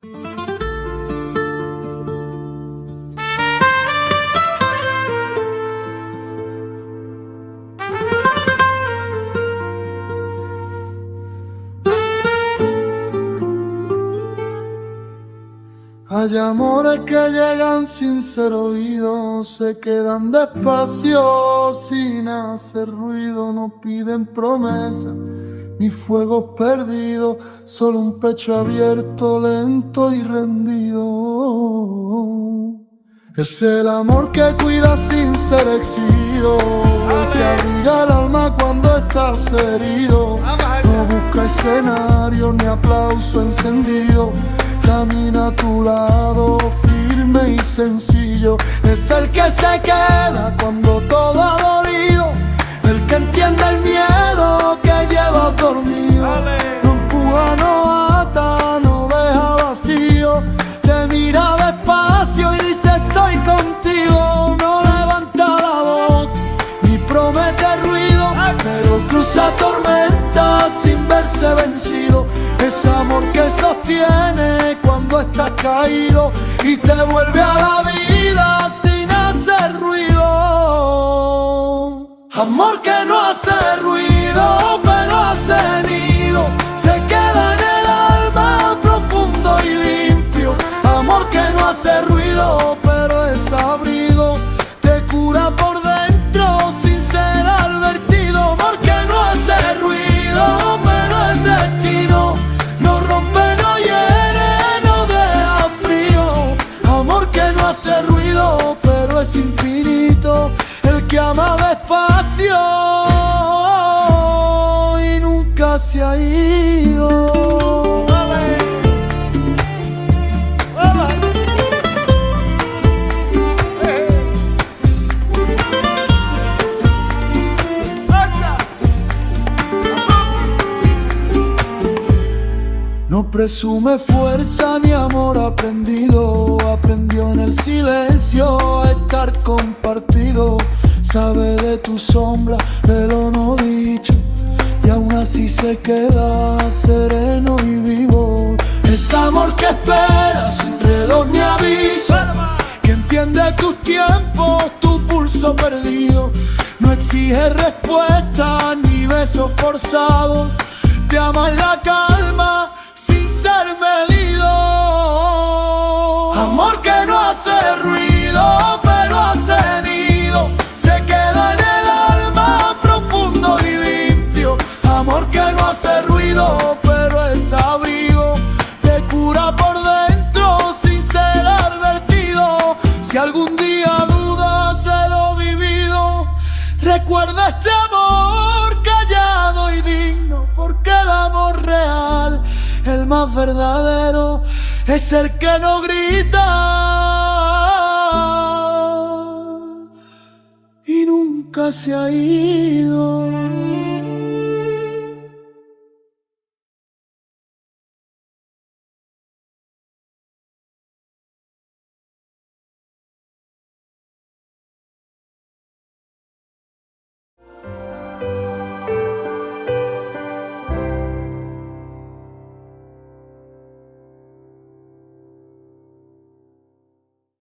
Hay amores que llegan sin ser oídos, se quedan despacio sin hacer ruido, no piden promesa ni fuegos perdidos, solo un pecho abierto, lento y rendido. Es el amor que cuida sin ser exigido, el que abriga el alma cuando estás herido. No busca escenario ni aplauso encendido, camina a tu lado firme y sencillo. Es el que se queda cuando todo ha dolido, el que entiende el miedo que llevas dormido. No empuja, no ata, no deja vacío, te mira despacio y dice estoy contigo. No levanta la voz ni promete ruido, pero cruza tormentas sin verse vencido. Es amor que sostiene cuando estás caído y te vuelve a la vida sin hacer ruido. Amor que no hace ruido, pero hace nido, se queda en el alma profundo y limpio. Amor que no hace ruido, pero es abrigo, te cura por dentro sin ser advertido. Amor que no hace ruido, pero es destino, no rompe, no hiere, no deja frío. Amor que no hace ruido, pero es infinito, el que ama despacio y nunca se ha ido. No presume fuerza ni amor aprendido, aprendió en el silencio a estar compartido. Sabe de tu sombra, de lo no dicho, y aún así se queda sereno y vivo. Es amor que espera sin reloj ni aviso, que entiende tus tiempos, tu pulso perdido. No exige respuestas ni besos forzados, te ama en la calma sin ser medido. Amor que no hace ruido, pero hace nido, se queda en el alma profundo y limpio. Amor que no hace ruido, pero es abrigo, te cura por dentro sin ser advertido. Si algún día dudas de lo vivido, recuerda este amor callado y digno, porque el amor real, el más verdadero, es el que no grita y nunca se ha ido.